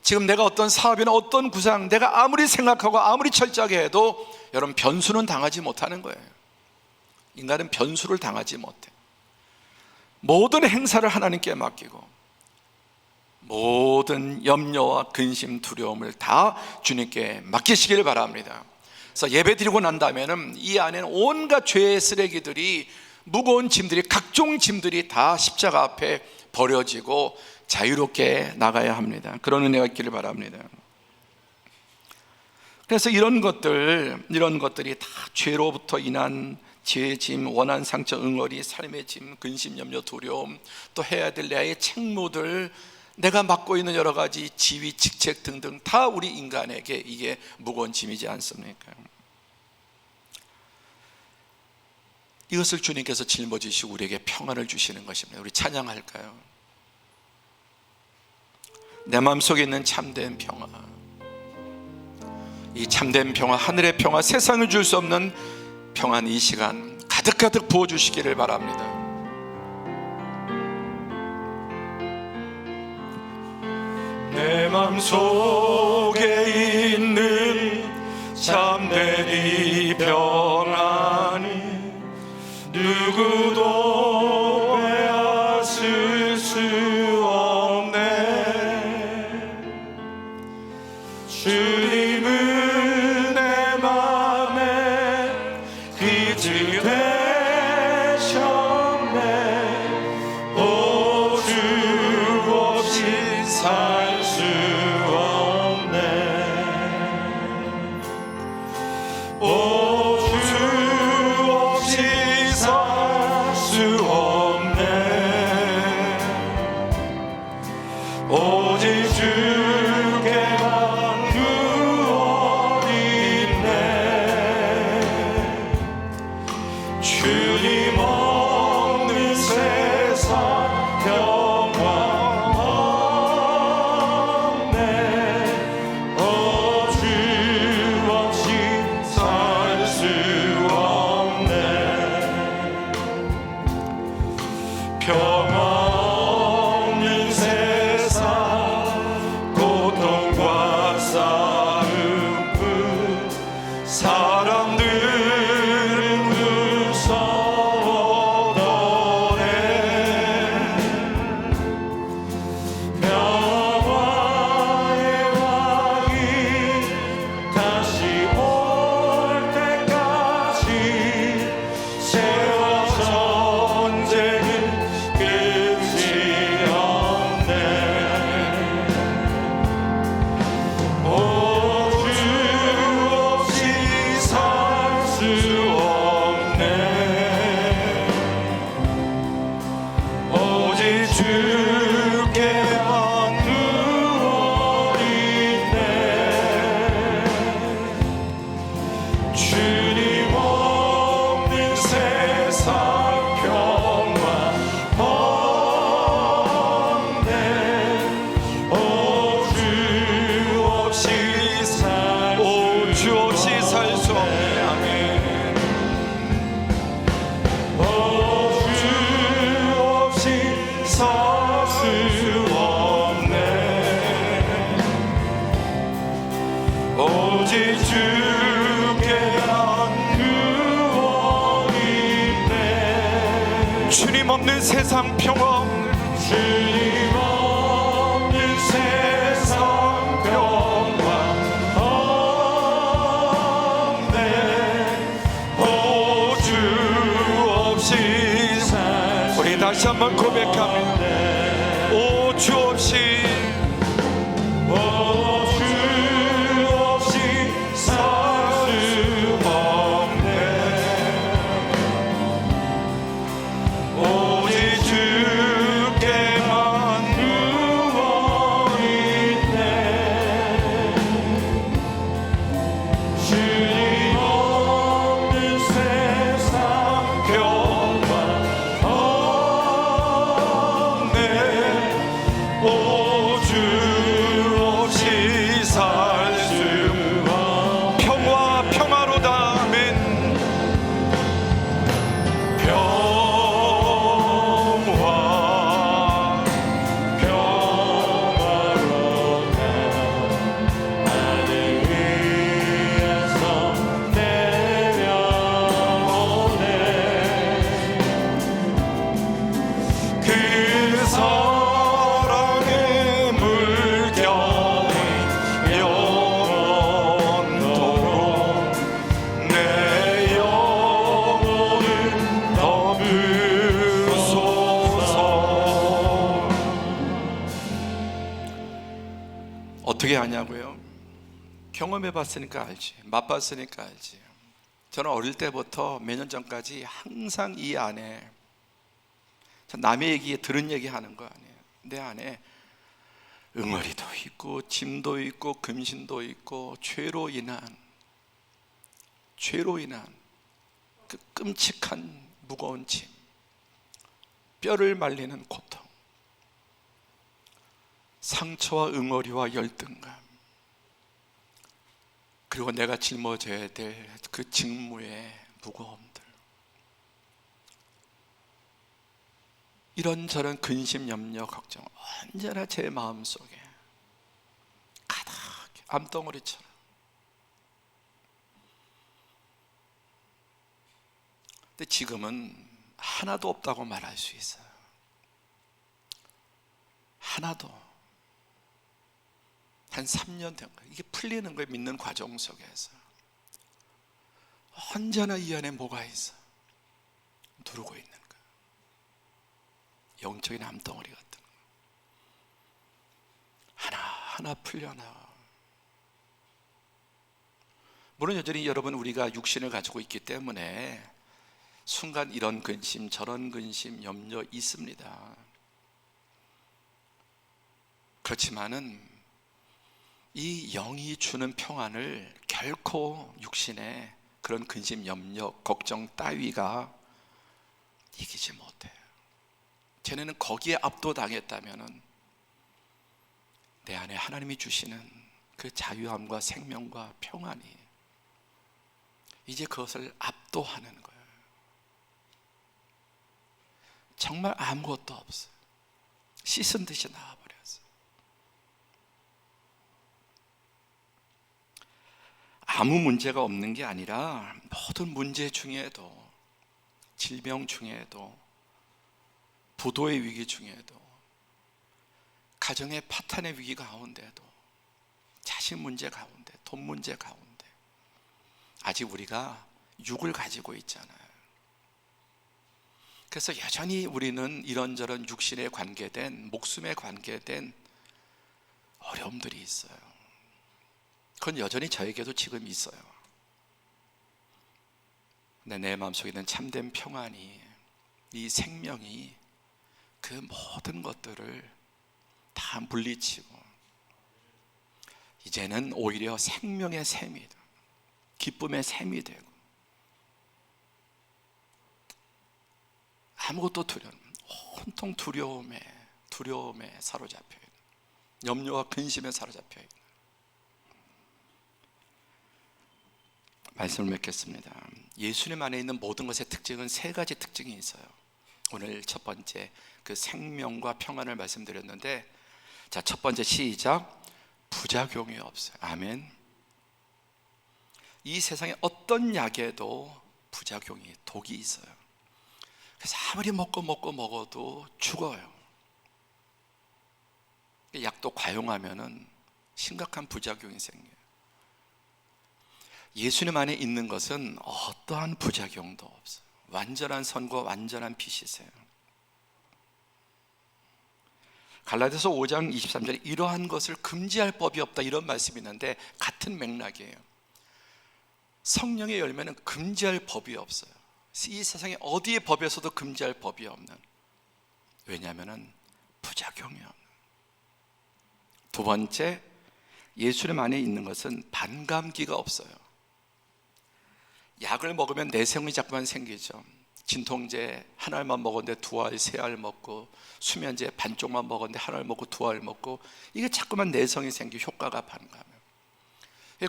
지금 내가 어떤 사업이나 어떤 구상, 내가 아무리 생각하고 아무리 철저하게 해도 여러분 변수는 당하지 못하는 거예요. 인간은 변수를 당하지 못해. 모든 행사를 하나님께 맡기고 모든 염려와 근심, 두려움을 다 주님께 맡기시길 바랍니다. 그래서 예배 드리고 난 다음에는 이 안에는 온갖 죄의 쓰레기들이, 무거운 짐들이, 각종 짐들이 다 십자가 앞에 버려지고 자유롭게 나가야 합니다. 그런 은혜가 있기를 바랍니다. 그래서 이런 것들이 다 죄로부터 인한 죄의 짐, 원한, 상처, 응어리, 삶의 짐, 근심, 염려, 두려움, 또 해야 될 나의 책무들, 내가 맡고 있는 여러 가지 지위, 직책 등등 다 우리 인간에게 이게 무거운 짐이지 않습니까? 이것을 주님께서 짊어지시고 우리에게 평안을 주시는 것입니다. 우리 찬양할까요? 내 마음속에 있는 참된 평화, 이 참된 평화, 하늘의 평화, 세상을 줄 수 없는 평안, 이 시간 가득가득 부어주시기를 바랍니다. 내 맘속에 있는 참된 이 평안이 누구도 빼앗을 수 없네. 주님은 내 맘에 빛이 되셨네. 오주 없이 살 수 없네. 오주 없이 살 수 없네. 오직 주께만 누워 있네. 주님 없는 세상 평화 없네. 오주 없이 살 수 없네. 평화 없는 세상, 고통과 싸움뿐, 사람들은 무서워더래. 평화의 왕이 다시 올 때까지 세월 전쟁은 끝이 없네. 오주 없이 살 수 없네. 오직 주께만 누워 있네. 주님 없는 세상 평화 없네. 오주 없이 살 수 없네. 아멘. 오주 없이 살 수 없네. 오직 주께만 구원이네. 주님 없는 세상 평화, 주님 없는 세상 평화 없네. 오 주 없이 우리 다시 한번 고백합니다. 오 주 없이, 오 주 없이 살 수 없네. 오직 주께만 구원이 있네. 주님 없는 세상 평화 없네. 오 주 없이 살 수 평화 평화로다. 아멘. 평화 평화로다. 하늘 위에서 내려오네. 그 사랑의 물결이 영원토록 내 영혼을 덮으소서. 어떻게 아냐고요? 경험해 봤으니까 알지, 맛봤으니까 알지. 저는 어릴 때부터 몇 년 전까지 항상 이 안에, 남의 얘기 들은 얘기 하는 거 아니에요. 내 안에 응어리도 있고 짐도 있고 금신도 있고 죄로 인한 그 끔찍한 무거운 짐, 뼈를 말리는 고통, 상처와 응어리와 열등감, 그리고 내가 짊어져야 될 그 직무의 무거움들, 이런저런 근심, 염려, 걱정 언제나 제 마음속에 가득 암덩어리처럼. 근데 지금은 하나도 없다고 말할 수 있어요. 하나도. 한 3년 된 거예요. 이게 풀리는 거예요. 믿는 과정 속에서 언제나 이 안에 뭐가 있어? 누르고 있는 거예요. 영적인 암덩어리 같은 거 하나하나 풀려나와. 물론 여전히 여러분, 우리가 육신을 가지고 있기 때문에 순간 이런 근심 저런 근심 염려 있습니다. 그렇지만은 이 영이 주는 평안을 결코 육신의 그런 근심 염려 걱정 따위가 이기지 못해요. 쟤네는 거기에 압도당했다면은 내 안에 하나님이 주시는 그 자유함과 생명과 평안이 이제 그것을 압도하는 거예요. 정말 아무것도 없어요. 씻은 듯이 나와버렸어요. 아무 문제가 없는 게 아니라 모든 문제 중에도, 질병 중에도, 부도의 위기 중에도, 가정의 파탄의 위기 가운데도, 자식 문제 가운데, 돈 문제 가운데 아직 우리가 육을 가지고 있잖아요. 그래서 여전히 우리는 이런저런 육신에 관계된, 목숨에 관계된 어려움들이 있어요. 그건 여전히 저에게도 지금 있어요. 근데 내 마음속에 있는 참된 평안이, 이 생명이 그 모든 것들을 다 물리치고 이제는 오히려 생명의 샘이, 기쁨의 샘이 되고, 아무것도 온통 두려움에 사로잡혀 있는, 염려와 근심에 사로잡혀 있는. 말씀을 맺겠습니다. 예수님 안에 있는 모든 것의 특징은 세 가지 특징이 있어요. 오늘 첫 번째, 그 생명과 평안을 말씀드렸는데, 자, 첫 번째 시작. 부작용이 없어요. 아멘. 이 세상에 어떤 약에도 부작용이, 독이 있어요. 그래서 아무리 먹어도 죽어요. 약도 과용하면은 심각한 부작용이 생겨요. 예수님 안에 있는 것은 어떠한 부작용도 없어요. 완전한 선과 완전한 빛이세요. 갈라디아서 5장 23절에 이러한 것을 금지할 법이 없다, 이런 말씀이 있는데 같은 맥락이에요. 성령의 열매는 금지할 법이 없어요. 이 세상에 어디의 법에서도 금지할 법이 없는, 왜냐하면 부작용이 없는. 두 번째, 예수님 안에 있는 것은 반감기가 없어요. 약을 먹으면 내성이 자꾸만 생기죠. 진통제 한 알만 먹었는데 두 알, 세 알 먹고, 수면제 반쪽만 먹었는데 한 알 먹고 두 알 먹고, 이게 자꾸만 내성이 생기고 효과가 반감해요.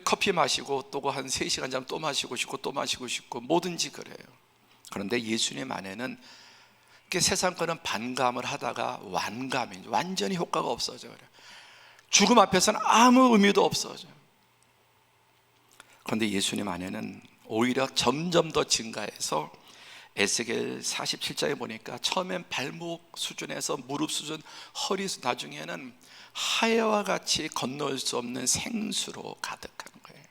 커피 마시고 또 한 3시간 자면 또 마시고 싶고 또 마시고 싶고 뭐든지 그래요. 그런데 예수님 안에는 세상 거는 반감을 하다가 완감이, 완전히 효과가 없어져요. 죽음 앞에서는 아무 의미도 없어져요. 그런데 예수님 안에는 오히려 점점 더 증가해서 에스겔 47장에 보니까 처음엔 발목 수준에서 무릎 수준, 허리 수준, 나중에는 하야와 같이 건널 수 없는 생수로 가득한 거예요.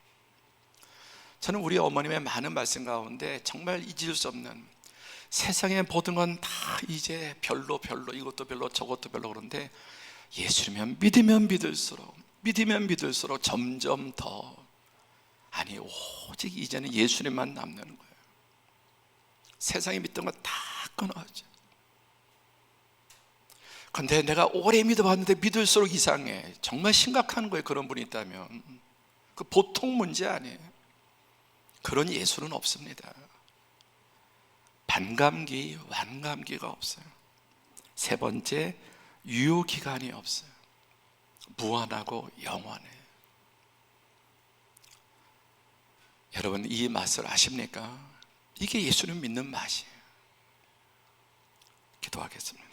저는 우리 어머님의 많은 말씀 가운데 정말 잊을 수 없는, 세상의 모든 건 다 이제 별로, 이것도 별로 저것도 별로, 그런데 예수님은 믿으면 믿을수록 점점 더, 아니 오직 이제는 예수님만 남는 거예요. 세상에 믿던 건 다 끊어져. 근데 내가 오래 믿어봤는데 믿을수록 이상해, 정말 심각한 거예요. 그런 분이 있다면 그 보통 문제 아니에요. 그런 예수는 없습니다. 반감기, 완감기가 없어요. 세 번째, 유효기간이 없어요. 무한하고 영원해요. 여러분, 이 맛을 아십니까? 이게 예수님 믿는 맛이에요. 기도하겠습니다.